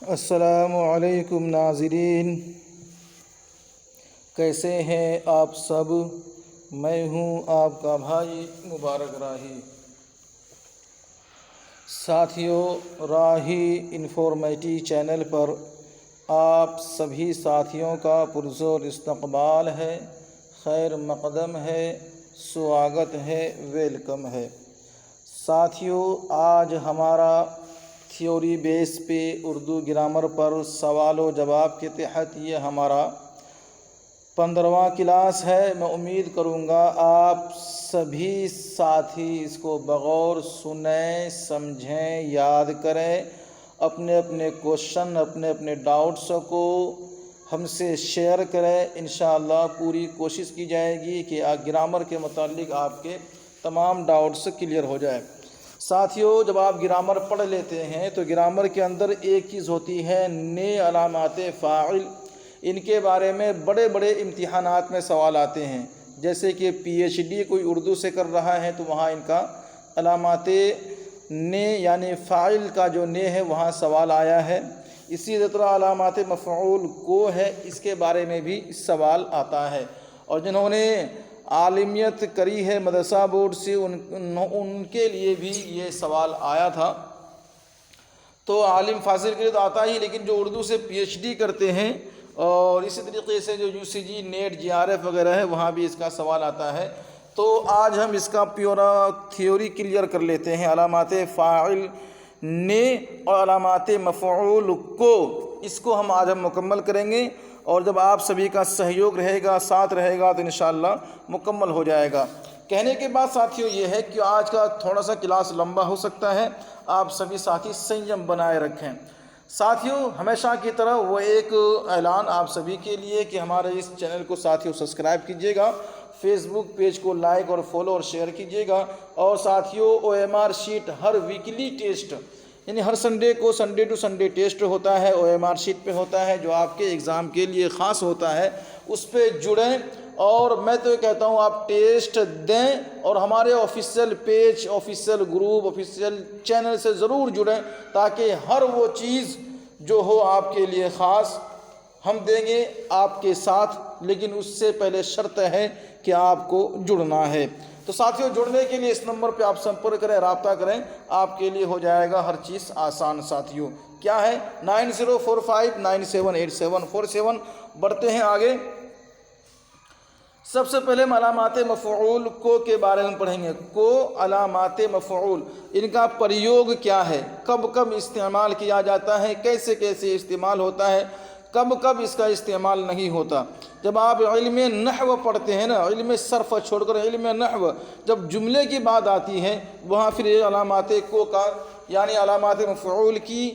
السلام علیکم ناظرین، کیسے ہیں آپ سب؟ میں ہوں آپ کا بھائی مبارک راہی۔ ساتھیوں، راہی انفارمیٹی چینل پر آپ سبھی ساتھیوں کا پرزور استقبال ہے، خیر مقدم ہے، سواگت ہے، ویلکم ہے۔ ساتھیوں، آج ہمارا تھیوری بیس پہ اردو گرامر پر سوال و جواب کے تحت یہ ہمارا 15واں کلاس ہے۔ میں امید کروں گا آپ سبھی ساتھی اس کو بغور سنیں، سمجھیں، یاد کریں، اپنے اپنے کوشچن، اپنے اپنے ڈاؤٹس کو ہم سے شیئر کریں۔ انشاءاللہ پوری کوشش کی جائے گی کہ گرامر کے متعلق آپ کے تمام ڈاؤٹس کلیئر ہو جائے۔ ساتھیوں، جب آپ گرامر پڑھ لیتے ہیں تو گرامر کے اندر ایک چیز ہوتی ہے نئے علامات فاعل۔ ان کے بارے میں بڑے بڑے امتحانات میں سوال آتے ہیں، جیسے کہ پی ایچ ڈی کوئی اردو سے کر رہا ہے تو وہاں ان کا علامات نے یعنی فاعل کا جو نے ہے وہاں سوال آیا ہے۔ اسی طرح علامات مفعول کو ہے، اس کے بارے میں بھی سوال آتا ہے۔ اور جنہوں نے عالمیت کری ہے مدرسہ بورڈ سے ان کے لیے بھی یہ سوال آیا تھا۔ تو عالم فاضل کے لیے تو آتا ہی، لیکن جو اردو سے پی ایچ ڈی کرتے ہیں اور اسی طریقے سے جو U G C NET J R F وغیرہ ہے وہاں بھی اس کا سوال آتا ہے۔ تو آج ہم اس کا پیورا تھیوری کلیئر کر لیتے ہیں۔ علامات فاعل نے اور علامات مفعول کو، اس کو آج ہم مکمل کریں گے، اور جب آپ سبھی کا سہیوگ رہے گا، ساتھ رہے گا، تو انشاءاللہ مکمل ہو جائے گا۔ کہنے کے بعد ساتھیوں یہ ہے کہ آج کا تھوڑا سا کلاس لمبا ہو سکتا ہے، آپ سبھی ساتھی سنجم بنائے رکھیں۔ ساتھیوں، ہمیشہ کی طرح وہ ایک اعلان آپ سبھی کے لیے کہ ہمارے اس چینل کو ساتھیوں سبسکرائب کیجیے گا، فیس بک پیج کو لائک اور فالو اور شیئر کیجیے گا، اور ساتھیوں او ایم آر شیٹ ہر ویکلی ٹیسٹ یعنی ہر سنڈے کو سنڈے ٹو سنڈے ٹیسٹ ہوتا ہے، او ایم آر شیٹ پہ ہوتا ہے جو آپ کے ایگزام کے لیے خاص ہوتا ہے، اس پہ جڑیں۔ اور میں تو یہ کہتا ہوں آپ ٹیسٹ دیں اور ہمارے official page, official group, official channel سے ضرور جڑیں، تاکہ ہر وہ چیز جو ہو آپ کے لیے خاص ہم دیں گے آپ کے ساتھ، لیکن اس سے پہلے شرط ہے کہ آپ کو جڑنا ہے۔ تو ساتھیوں، جڑنے کے لیے اس نمبر پہ آپ سمپرک کریں، رابطہ کریں، آپ کے لیے ہو جائے گا ہر چیز آسان۔ ساتھیوں کیا ہے 9045978747۔ بڑھتے ہیں آگے۔ سب سے پہلے ہم علامات مفعول کو کے بارے میں پڑھیں گے۔ کو علامات مفعول، ان کا پریوگ کیا ہے، کب کب استعمال کیا جاتا ہے، کیسے کیسے استعمال ہوتا ہے، کب کب اس کا استعمال نہیں ہوتا۔ جب آپ علم نحو پڑھتے ہیں نا، علم صرف چھوڑ کر علم نحو، جب جملے کی بات آتی ہے وہاں پھر یہ علامات کو کا یعنی علامات مفعول کی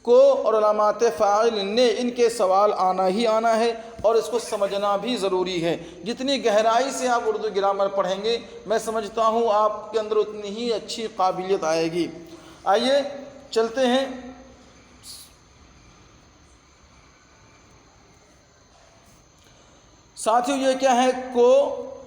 کو اور علامات فاعل نے، ان کے سوال آنا ہی آنا ہے، اور اس کو سمجھنا بھی ضروری ہے۔ جتنی گہرائی سے آپ اردو گرامر پڑھیں گے، میں سمجھتا ہوں آپ کے اندر اتنی ہی اچھی قابلیت آئے گی۔ آئیے چلتے ہیں۔ ساتھیوں، یہ کیا ہے؟ کو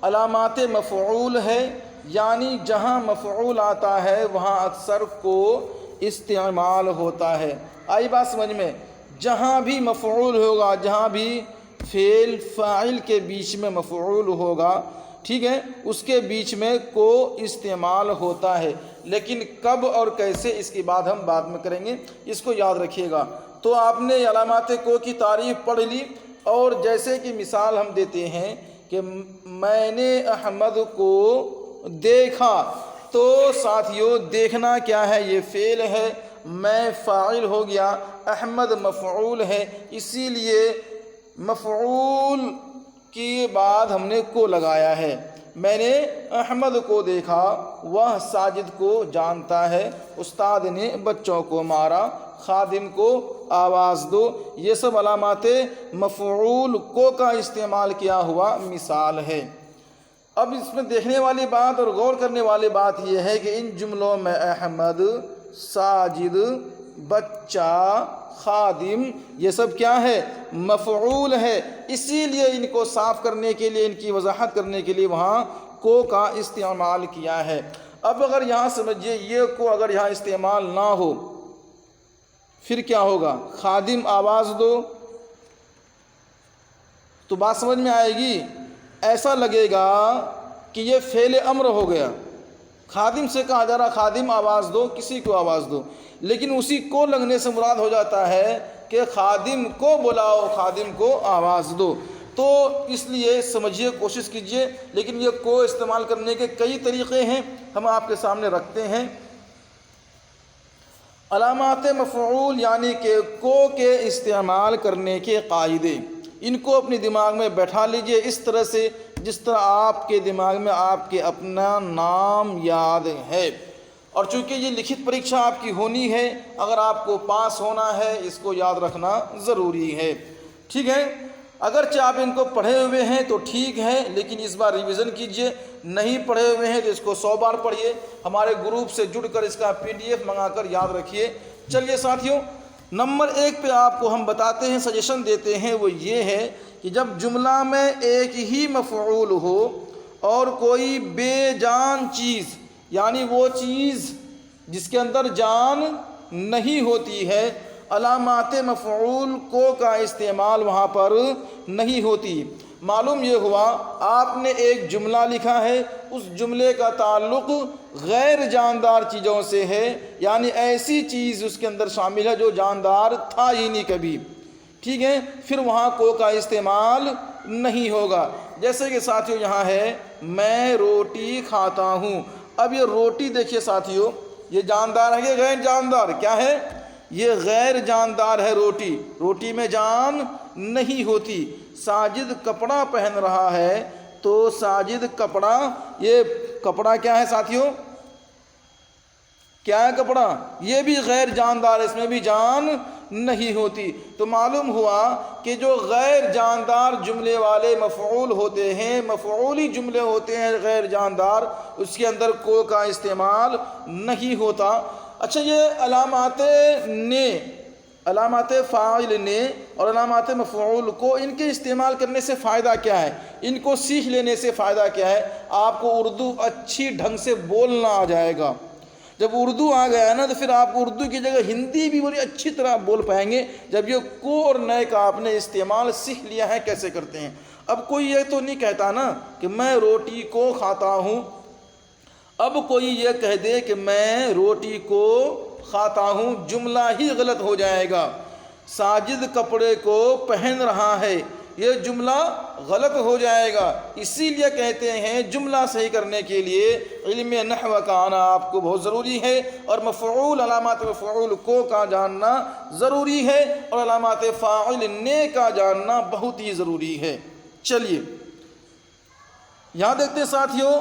علامات مفعول ہے، یعنی جہاں مفعول آتا ہے وہاں اکثر کو استعمال ہوتا ہے۔ آئی بات سمجھ میں؟ جہاں بھی مفعول ہوگا، جہاں بھی فعل فاعل کے بیچ میں مفعول ہوگا، ٹھیک ہے، اس کے بیچ میں کو استعمال ہوتا ہے، لیکن کب اور کیسے اس کی بات ہم بعد میں کریں گے، اس کو یاد رکھیے گا۔ تو آپ نے علامات کو کی تعریف پڑھ لی، اور جیسے کہ مثال ہم دیتے ہیں کہ میں نے احمد کو دیکھا، تو ساتھیوں دیکھنا کیا ہے؟ یہ فعل ہے، میں فاعل ہو گیا، احمد مفعول ہے، اسی لیے مفعول کی بعد ہم نے کو لگایا ہے۔ میں نے احمد کو دیکھا، وہ ساجد کو جانتا ہے، استاد نے بچوں کو مارا، خادم کو آواز دو۔ یہ سب علامات مفعول کو کا استعمال کیا ہوا مثال ہے۔ اب اس میں دیکھنے والی بات اور غور کرنے والی بات یہ ہے کہ ان جملوں میں احمد، ساجد، بچہ، خادم، یہ سب کیا ہے؟ مفعول ہے۔ اسی لیے ان کو صاف کرنے کے لیے، ان کی وضاحت کرنے کے لیے وہاں کو کا استعمال کیا ہے۔ اب اگر یہاں سمجھیے، یہ کو اگر یہاں استعمال نہ ہو، پھر کیا ہوگا؟ خادم آواز دو، تو بات سمجھ میں آئے گی؟ ایسا لگے گا کہ یہ فعل امر ہو گیا، خادم سے کہا جا رہا خادم آواز دو، کسی کو آواز دو، لیکن اسی کو لگنے سے مراد ہو جاتا ہے کہ خادم کو بلاؤ، خادم کو آواز دو۔ تو اس لیے سمجھیے، کوشش کیجئے، لیکن یہ کو استعمال کرنے کے کئی طریقے ہیں، ہم آپ کے سامنے رکھتے ہیں۔ علامات مفعول یعنی کہ کو کے استعمال کرنے کے قاعدے، ان کو اپنے دماغ میں بیٹھا لیجئے اس طرح سے جس طرح آپ کے دماغ میں آپ کے اپنا نام یاد ہے۔ اور چونکہ یہ لکھت پریکشا آپ کی ہونی ہے، اگر آپ کو پاس ہونا ہے اس کو یاد رکھنا ضروری ہے، ٹھیک ہے؟ اگرچہ آپ ان کو پڑھے ہوئے ہیں تو ٹھیک ہے، لیکن اس بار ریویژن کیجئے، نہیں پڑھے ہوئے ہیں تو اس کو 100 بار پڑھیے، ہمارے گروپ سے جڑ کر اس کا PDF منگا کر یاد رکھیے۔ چلیے ساتھیوں، نمبر 1 پہ آپ کو ہم بتاتے ہیں، سجیشن دیتے ہیں، وہ یہ ہے کہ جب جملہ میں ایک ہی مفعول ہو اور کوئی بے جان چیز، یعنی وہ چیز جس کے اندر جان نہیں ہوتی ہے، علامات مفعول کو کا استعمال وہاں پر نہیں ہوتی۔ معلوم یہ ہوا آپ نے ایک جملہ لکھا ہے، اس جملے کا تعلق غیر جاندار چیزوں سے ہے، یعنی ایسی چیز اس کے اندر شامل ہے جو جاندار تھا ہی نہیں کبھی، ٹھیک ہے؟ پھر وہاں کو کا استعمال نہیں ہوگا۔ جیسے کہ ساتھیوں یہاں ہے میں روٹی کھاتا ہوں، اب یہ روٹی دیکھیے ساتھیوں، یہ جاندار ہے کہ غیر جاندار؟ کیا ہے؟ یہ غیر جاندار ہے۔ روٹی، روٹی میں جان نہیں ہوتی۔ ساجد کپڑا پہن رہا ہے، تو ساجد کپڑا، یہ کپڑا کیا ہے ساتھیوں؟ کیا ہے کپڑا؟ یہ بھی غیر جاندار ہے، اس میں بھی جان نہیں ہوتی۔ تو معلوم ہوا کہ جو غیر جاندار جملے والے مفعول ہوتے ہیں، مفعولی جملے ہوتے ہیں غیر جاندار، اس کے اندر کو کا استعمال نہیں ہوتا۔ اچھا، یہ علامات نے، علامات فاعل نے اور علامات مفعول کو، ان کے استعمال کرنے سے فائدہ کیا ہے؟ ان کو سیکھ لینے سے فائدہ کیا ہے؟ آپ کو اردو اچھی ڈھنگ سے بولنا آ جائے گا۔ جب اردو آ گیا ہے نا تو پھر آپ اردو کی جگہ ہندی بھی بڑی اچھی طرح بول پائیں گے، جب یہ کو اور نئے کا آپ نے استعمال سیکھ لیا ہے کیسے کرتے ہیں۔ اب کوئی یہ تو نہیں کہتا نا کہ میں روٹی کو کھاتا ہوں، اب کوئی یہ کہہ دے کہ میں روٹی کو کھاتا ہوں، جملہ ہی غلط ہو جائے گا۔ ساجد کپڑے کو پہن رہا ہے، یہ جملہ غلط ہو جائے گا۔ اسی لیے کہتے ہیں جملہ صحیح کرنے کے لیے علم نحو کا آنا آپ کو بہت ضروری ہے، اور مفعول، علامات مفعول کو کا جاننا ضروری ہے، اور علامات فاعل نے کا جاننا بہت ہی ضروری ہے۔ چلیے یہاں دیکھتے ہیں ساتھیوں،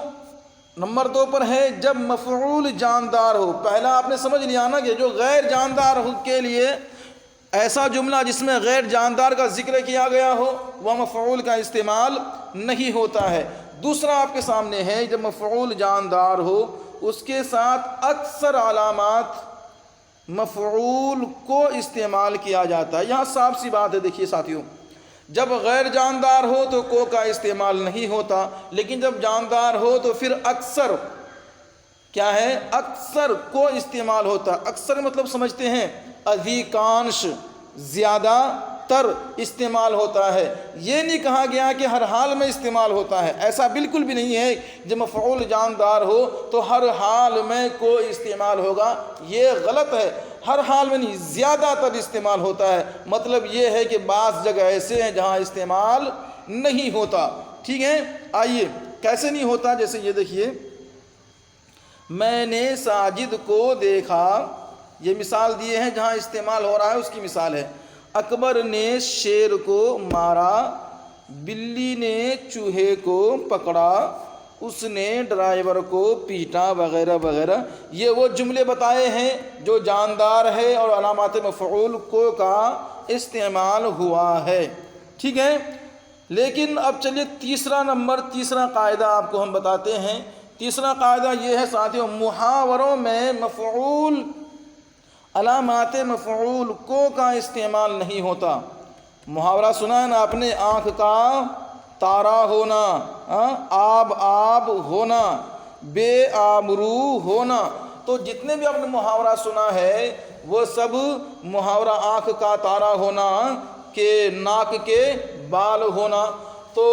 نمبر 2 پر ہے جب مفعول جاندار ہو۔ پہلا آپ نے سمجھ لیا نا کہ جو غیر جاندار ہو کے لیے ایسا جملہ جس میں غیر جاندار کا ذکر کیا گیا ہو وہ مفعول کا استعمال نہیں ہوتا ہے۔ دوسرا آپ کے سامنے ہے جب مفعول جاندار ہو اس کے ساتھ اکثر علامات مفعول کو استعمال کیا جاتا ہے۔ یہاں صاف سی بات ہے، دیکھیے ساتھیوں، جب غیر جاندار ہو تو کو کا استعمال نہیں ہوتا، لیکن جب جاندار ہو تو پھر اکثر کیا ہے؟ اکثر کو استعمال ہوتا۔ اکثر مطلب سمجھتے ہیں ادھیکانش، زیادہ تر استعمال ہوتا ہے۔ یہ نہیں کہا گیا کہ ہر حال میں استعمال ہوتا ہے، ایسا بالکل بھی نہیں ہے۔ جب مفعول جاندار ہو تو ہر حال میں کو استعمال ہوگا، یہ غلط ہے۔ ہر حال میں نہیں، زیادہ تر استعمال ہوتا ہے۔ مطلب یہ ہے کہ بعض جگہ ایسے ہیں جہاں استعمال نہیں ہوتا، ٹھیک ہے؟ آئیے کیسے نہیں ہوتا، جیسے یہ دیکھیے، میں نے ساجد کو دیکھا، یہ مثال دیے ہیں جہاں استعمال ہو رہا ہے، اس کی مثال ہے۔ اکبر نے شیر کو مارا، بلی نے چوہے کو پکڑا، اس نے ڈرائیور کو پیٹا، وغیرہ وغیرہ۔ یہ وہ جملے بتائے ہیں جو جاندار ہے اور علامات مفعول کو کا استعمال ہوا ہے، ٹھیک ہے؟ لیکن اب چلیے تیسرا قاعدہ آپ کو ہم بتاتے ہیں۔ تیسرا قاعدہ یہ ہے ساتھیوں، محاوروں میں مفعول، علامات مفعول کو کا استعمال نہیں ہوتا۔ محاورہ سنا ہے نا آپ نے، آنکھ کا تارا ہونا، آب ہونا، بے آبرو ہونا۔ تو جتنے بھی آپ نے محاورہ سنا ہے وہ سب محاورہ آنکھ کا تارا ہونا کہ ناک کے بال ہونا۔ تو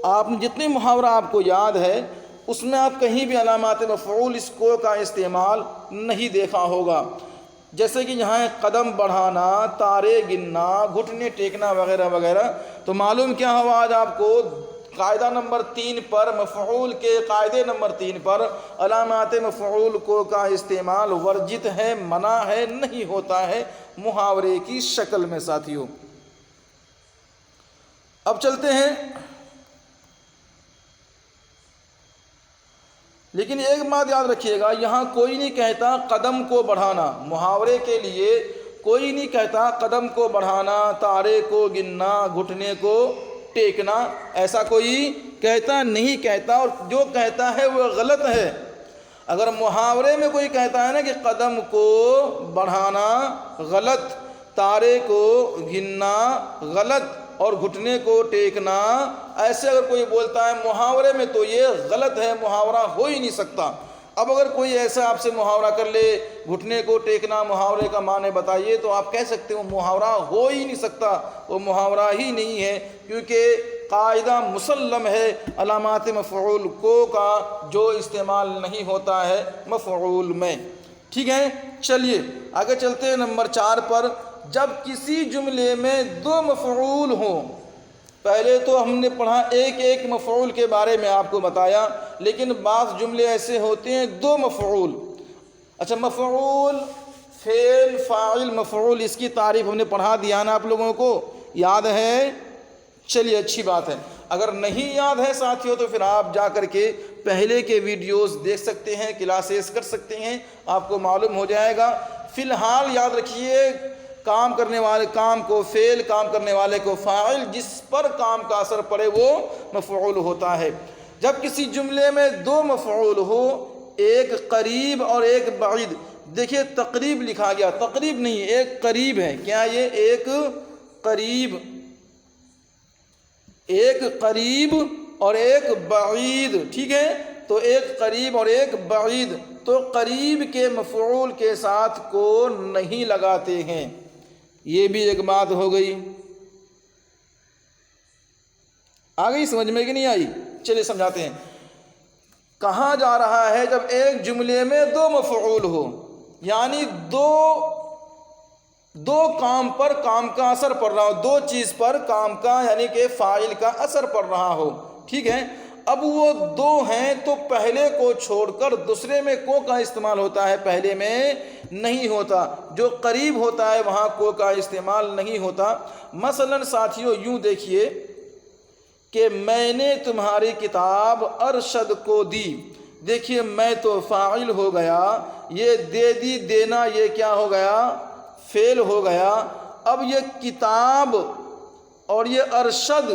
آپ جتنے محاورہ آپ کو یاد ہے اس میں آپ کہیں بھی علامات مفعول اس کو کا استعمال نہیں دیکھا ہوگا، جیسے کہ یہاں قدم بڑھانا، تارے گننا، گھٹنے ٹیکنا وغیرہ وغیرہ۔ تو معلوم کیا ہوا آج آپ کو؟ قاعدہ نمبر 3 پر، مفعول کے قاعدے نمبر 3 پر علامات مفعول کو کا استعمال ورجت ہے، منع ہے، نہیں ہوتا ہے محاورے کی شکل میں ساتھیوں۔ اب چلتے ہیں، لیکن ایک بات یاد رکھیے گا، یہاں کوئی نہیں کہتا قدم کو بڑھانا، محاورے کے لیے کوئی نہیں کہتا قدم کو بڑھانا، تارے کو گننا، گھٹنے کو ٹیکنا، ایسا کوئی کہتا نہیں کہتا، اور جو کہتا ہے وہ غلط ہے۔ اگر محاورے میں کوئی کہتا ہے نا کہ قدم کو بڑھانا غلط، تارے کو گننا غلط اور گھٹنے کو ٹیکنا، ایسے اگر کوئی بولتا ہے محاورے میں تو یہ غلط ہے، محاورہ ہو ہی نہیں سکتا۔ اب اگر کوئی ایسا آپ سے محاورہ کر لے، گھٹنے کو ٹیکنا محاورے کا معنی بتائیے، تو آپ کہہ سکتے ہو محاورہ ہو ہی نہیں سکتا، وہ محاورہ ہی نہیں ہے، کیونکہ قاعدہ مسلم ہے علامات مفعول کو کا جو استعمال نہیں ہوتا ہے مفعول میں۔ ٹھیک ہے، چلیے آگے چلتے ہیں نمبر 4 پر۔ جب کسی جملے میں 2 مفعول ہوں، پہلے تو ہم نے پڑھا ایک ایک مفعول کے بارے میں آپ کو بتایا، لیکن بعض جملے ایسے ہوتے ہیں 2 مفعول۔ اچھا، مفعول، فعل، فاعل، مفعول، اس کی تعریف ہم نے پڑھا دیا نا آپ لوگوں کو، یاد ہے؟ چلیے اچھی بات ہے۔ اگر نہیں یاد ہے ساتھیوں تو پھر آپ جا کر کے پہلے کے ویڈیوز دیکھ سکتے ہیں، کلاسز کر سکتے ہیں، آپ کو معلوم ہو جائے گا۔ فی الحال یاد رکھیے، کام کرنے والے کام کو فعل، کام کرنے والے کو فاعل، جس پر کام کا اثر پڑے وہ مفعول ہوتا ہے۔ جب کسی جملے میں 2 مفعول ہو، ایک قریب اور ایک بعید، دیکھیے تقریب لکھا گیا، تقریب نہیں، ایک قریب ہے، کیا یہ ایک قریب، ایک قریب اور ایک بعید، ٹھیک ہے؟ تو ایک قریب اور ایک بعید، تو قریب کے مفعول کے ساتھ کو نہیں لگاتے ہیں، یہ بھی ایک بات ہو گئی۔ آ گئی سمجھ میں کہ نہیں آئی؟ چلیے سمجھاتے ہیں۔ کہاں جا رہا ہے جب ایک جملے میں 2 مفعول ہو، یعنی دو کام پر کام کا اثر پڑ رہا ہو، 2 چیز پر کام کا یعنی کہ فاعل کا اثر پڑ رہا ہو، ٹھیک ہے؟ اب وہ 2 ہیں تو پہلے کو چھوڑ کر دوسرے میں کو کا استعمال ہوتا ہے، پہلے میں نہیں ہوتا۔ جو قریب ہوتا ہے وہاں کو کا استعمال نہیں ہوتا۔ مثلا ساتھیوں یوں دیکھیے کہ میں نے تمہاری کتاب ارشد کو دی، دیکھیے میں تو فاعل ہو گیا، یہ دے دی، دینا یہ کیا ہو گیا؟ فعل ہو گیا۔ اب یہ کتاب اور یہ ارشد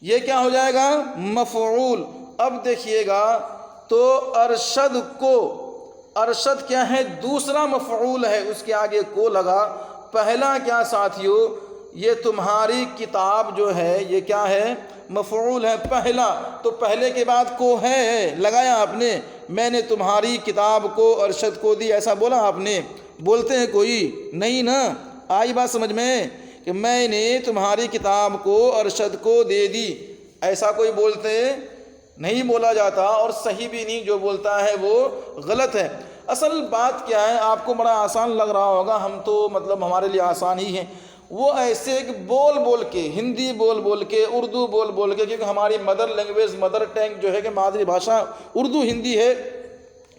یہ کیا ہو جائے گا؟ مفعول۔ اب دیکھیے گا تو ارشد کو، ارشد کیا ہے؟ دوسرا مفعول ہے، اس کے آگے کو لگا۔ پہلا کیا ساتھیوں؟ یہ تمہاری کتاب جو ہے یہ کیا ہے؟ مفعول ہے پہلا، تو پہلے کے بعد کو ہے لگایا آپ نے۔ میں نے تمہاری کتاب کو ارشد کو دی، ایسا بولا آپ نے؟ بولتے ہیں کوئی نہیں نا؟ آئی بات سمجھ میں کہ میں نے تمہاری کتاب کو ارشد کو دے دی، ایسا کوئی بولتے نہیں، بولا جاتا، اور صحیح بھی نہیں، جو بولتا ہے وہ غلط ہے۔ اصل بات کیا ہے، آپ کو بڑا آسان لگ رہا ہوگا، ہم تو مطلب ہمارے لیے آسان ہی ہیں، وہ ایسے بول بول کے، ہندی بول بول کے، اردو بول بول کے، کیونکہ ہماری مدر لینگویج، مدر ٹنگ جو ہے کہ مادری بھاشا اردو ہندی ہے،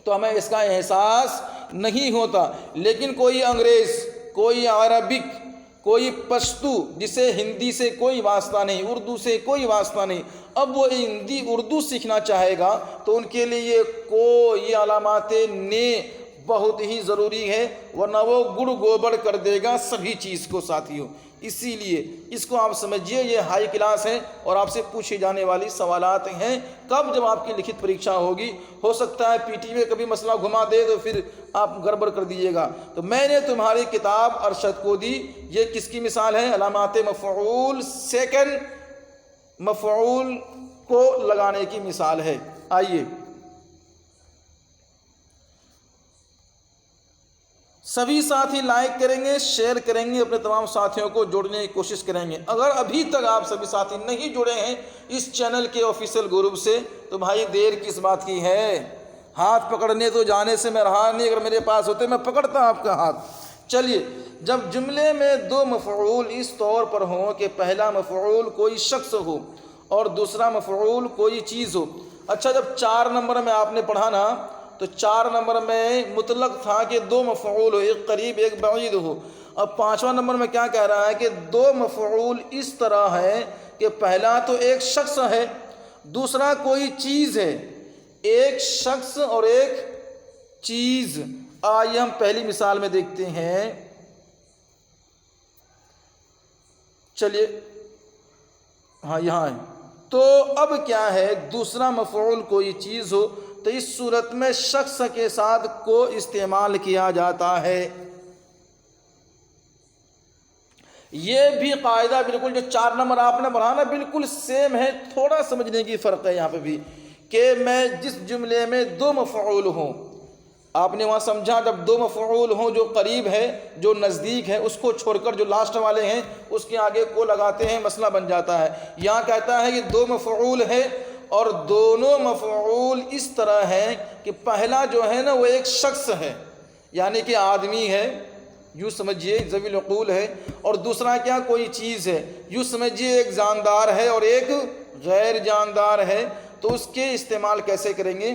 تو ہمیں اس کا احساس نہیں ہوتا۔ لیکن کوئی انگریز، کوئی عربک، کوئی پشتو، جسے ہندی سے کوئی واسطہ نہیں، اردو سے کوئی واسطہ نہیں، اب وہ ہندی اردو سیکھنا چاہے گا تو ان کے لیے یہ کو، یہ علامات نے بہت ہی ضروری ہے، ورنہ وہ گڑ گوبر کر دے گا سبھی چیز کو ساتھیوں۔ اسی لیے اس کو آپ سمجھیے، یہ ہائی کلاس ہے اور آپ سے پوچھی جانے والی سوالات ہیں۔ کب؟ جب آپ کی لکھت پریکشا ہوگی، ہو سکتا ہے پی ٹی میں کبھی مسئلہ گھما دے تو پھر آپ گڑبڑ کر دیجیے گا۔ تو میں نے تمہاری کتاب ارشد کو دی، یہ کس کی مثال ہے؟ علامات مفعول، سیکنڈ مفعول کو لگانے کی مثال ہے۔ آئیے سبھی ساتھی لائک کریں گے، شیئر کریں گے، اپنے تمام ساتھیوں کو جوڑنے کی کوشش کریں گے۔ اگر ابھی تک آپ سبھی ساتھی نہیں جڑے ہیں اس چینل کے آفیشیل گروپ سے تو بھائی دیر کس بات کی ہے؟ ہاتھ پکڑنے تو جانے سے میں رہا نہیں، اگر میرے پاس ہوتے میں پکڑتا آپ کا ہاتھ۔ چلیے، جب جملے میں دو مفعول اس طور پر ہوں کہ پہلا مفعول کوئی شخص ہو اور دوسرا مفعول کوئی چیز ہو۔ اچھا، جب 4 نمبر میں آپ نے پڑھا نا تو 4 نمبر میں مطلق تھا کہ دو مفعول ہو، ایک قریب ایک بعید ہو۔ اب 5واں نمبر میں کیا کہہ رہا ہے کہ دو مفعول اس طرح ہے کہ پہلا تو ایک شخص ہے، دوسرا کوئی چیز ہے۔ ایک شخص اور ایک چیز۔ آئیے ہم پہلی مثال میں دیکھتے ہیں۔ چلیے، ہاں یہاں ہے۔ تو اب کیا ہے، دوسرا مفعول کوئی چیز ہو تو اس صورت میں شخص کے ساتھ کو استعمال کیا جاتا ہے۔ یہ بھی قاعدہ بالکل جو 4 نمبر آپ نے پڑھا نا بالکل سیم ہے، تھوڑا سمجھنے کی فرق ہے یہاں پہ بھی، کہ میں جس جملے میں دو مفعول ہوں، آپ نے وہاں سمجھا جب دو مفعول ہوں جو قریب ہے جو نزدیک ہے اس کو چھوڑ کر جو لاسٹ والے ہیں اس کے آگے کو لگاتے ہیں، مسئلہ بن جاتا ہے۔ یہاں کہتا ہے کہ دو مفعول ہے اور دونوں مفعول اس طرح ہیں کہ پہلا جو ہے نا وہ ایک شخص ہے، یعنی کہ آدمی ہے، یوں سمجھیے ذوی العقول ہے، اور دوسرا کیا کوئی چیز ہے، یوں سمجھیے ایک جاندار ہے اور ایک غیر جاندار ہے۔ تو اس کے استعمال کیسے کریں گے؟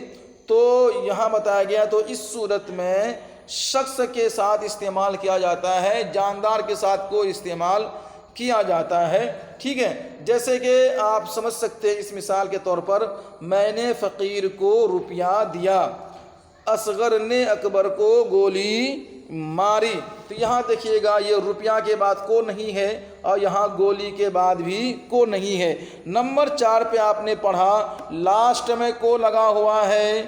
تو یہاں بتایا گیا تو اس صورت میں شخص کے ساتھ استعمال کیا جاتا ہے، جاندار کے ساتھ کو استعمال کیا جاتا ہے۔ ٹھیک ہے، جیسے کہ آپ سمجھ سکتے ہیں اس مثال کے طور پر، میں نے فقیر کو روپیہ دیا، اصغر نے اکبر کو گولی ماری۔ تو یہاں دیکھیے گا یہ روپیہ کے بعد کو نہیں ہے اور یہاں گولی کے بعد بھی کو نہیں ہے۔ نمبر 4 پہ آپ نے پڑھا لاسٹ میں کو لگا ہوا ہے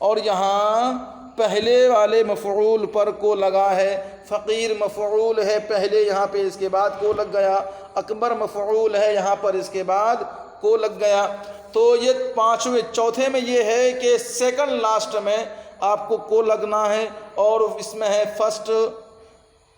اور یہاں پہلے والے مفعول پر کو لگا ہے۔ فقیر مفعول ہے پہلے، یہاں پہ اس کے بعد کو لگ گیا۔ اکبر مفعول ہے، یہاں پر اس کے بعد کو لگ گیا۔ تو یہ چوتھے میں یہ ہے کہ سیکنڈ لاسٹ میں آپ کو لگنا ہے اور اس میں ہے فرسٹ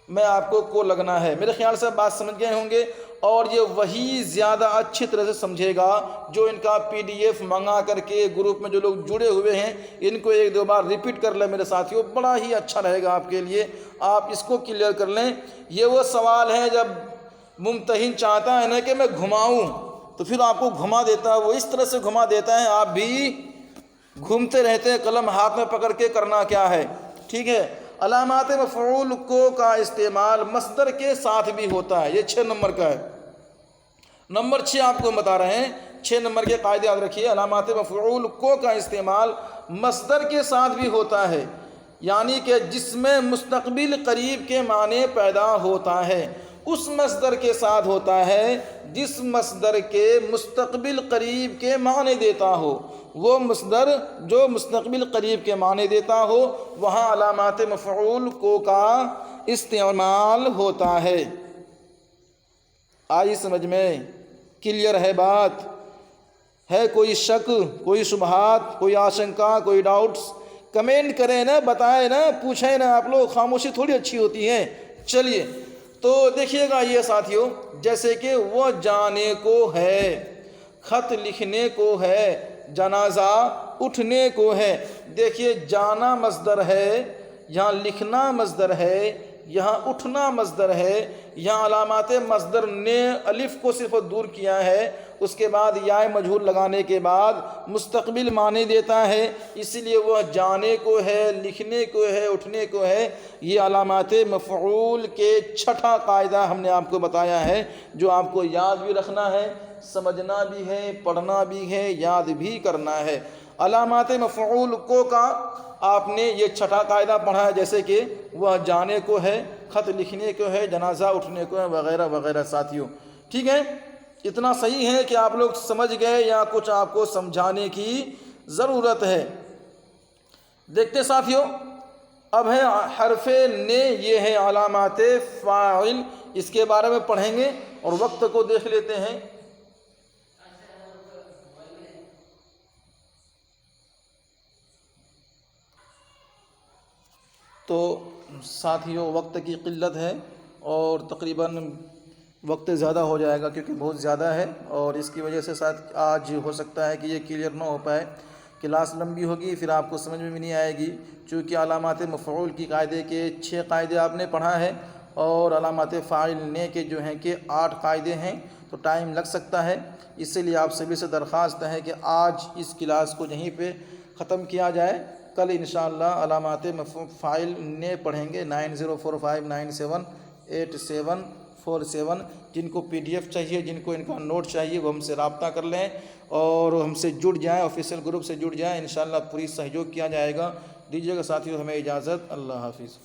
میں آپ کو لگنا ہے۔ میرے خیال سے بات سمجھ گئے ہوں گے، اور یہ وہی زیادہ اچھی طرح سے سمجھے گا جو ان کا PDF منگا کر کے گروپ میں جو لوگ جڑے ہوئے ہیں ان کو 1-2 بار ریپیٹ کر لیں میرے ساتھیوں، بڑا ہی اچھا رہے گا آپ کے لیے، آپ اس کو کلیئر کر لیں۔ یہ وہ سوال ہے جب ممتحن چاہتا ہے نا کہ میں گھماؤں تو پھر آپ کو گھما دیتا ہے، وہ اس طرح سے گھما دیتا ہے آپ بھی گھومتے رہتے ہیں، قلم ہاتھ میں پکڑ کے کرنا کیا ہے۔ ٹھیک ہے، علامات مفعول کو کا استعمال مصدر کے ساتھ بھی ہوتا ہے، یہ 6 نمبر کا ہے۔ نمبر 6 آپ کو بتا رہے ہیں، 6 نمبر کے قاعدے یاد رکھیے۔ علامات مفعول کو کا استعمال مصدر کے ساتھ بھی ہوتا ہے، یعنی کہ جس میں مستقبل قریب کے معنی پیدا ہوتا ہے اس مصدر کے ساتھ ہوتا ہے جس مصدر کے مستقبل قریب کے معنی دیتا ہو۔ وہ مصدر جو مستقبل قریب کے معنی دیتا ہو وہاں علامات مفعول کو کا استعمال ہوتا ہے۔ آئی سمجھ میں؟ کلیئر ہے بات؟ ہے کوئی شک، کوئی شبہات، کوئی آشنکا، کوئی ڈاؤٹس؟ کمنٹ کریں نا، بتائیں نا، پوچھیں نا، آپ لوگ خاموشی تھوڑی اچھی ہوتی ہے۔ چلیے تو دیکھیے گا یہ ساتھیوں، جیسے کہ وہ جانے کو ہے، خط لکھنے کو ہے، جنازہ اٹھنے کو ہے۔ دیکھیے جانا مصدر ہے، یہاں لکھنا مصدر ہے، یہاں اٹھنا مصدر ہے۔ یہاں علامات مصدر نے الف کو صرف دور کیا ہے، اس کے بعد یا مجہول لگانے کے بعد مستقبل معنی دیتا ہے، اس لیے وہ جانے کو ہے، لکھنے کو ہے، اٹھنے کو ہے۔ یہ علامات مفعول کے 6ٹھا قاعدہ ہم نے آپ کو بتایا ہے جو آپ کو یاد بھی رکھنا ہے، سمجھنا بھی ہے، پڑھنا بھی ہے، یاد بھی کرنا ہے۔ علامات مفعول کو کا آپ نے یہ 6ٹھا قاعدہ پڑھا ہے، جیسے کہ وہ جانے کو ہے، خط لکھنے کو ہے، جنازہ اٹھنے کو ہے، وغیرہ وغیرہ ساتھیوں۔ ٹھیک ہے، اتنا صحیح ہے کہ آپ لوگ سمجھ گئے یا کچھ آپ کو سمجھانے کی ضرورت ہے؟ دیکھتے ساتھیوں، اب ہے حرف نے، یہ ہے علامات فاعل، اس کے بارے میں پڑھیں گے اور وقت کو دیکھ لیتے ہیں۔ تو ساتھیوں وقت کی قلت ہے اور تقریباً وقت زیادہ ہو جائے گا کیونکہ بہت زیادہ ہے، اور اس کی وجہ سے شاید آج ہو سکتا ہے کہ یہ کلیئر نہ ہو پائے۔ کلاس لمبی ہوگی پھر آپ کو سمجھ میں بھی نہیں آئے گی، چونکہ علامات مفعول کی قاعدے کے 6 قاعدے آپ نے پڑھا ہے اور علامات فاعل نے کے جو ہیں کہ 8 قاعدے ہیں، تو ٹائم لگ سکتا ہے۔ اسی لیے آپ سبھی سے درخواست ہے کہ آج اس کلاس کو یہیں پہ ختم کیا جائے۔ کل انشاءاللہ علامات فاعل نے پڑھیں گے 9045978747۔ جن کو PDF چاہیے، جن کو ان کا نوٹ چاہیے، وہ ہم سے رابطہ کر لیں اور ہم سے جڑ جائیں، آفیشیل گروپ سے جڑ جائیں، انشاءاللہ پوری سہیوگ کیا جائے گا۔ دیجیے گا ساتھیوں ہمیں اجازت، اللہ حافظ۔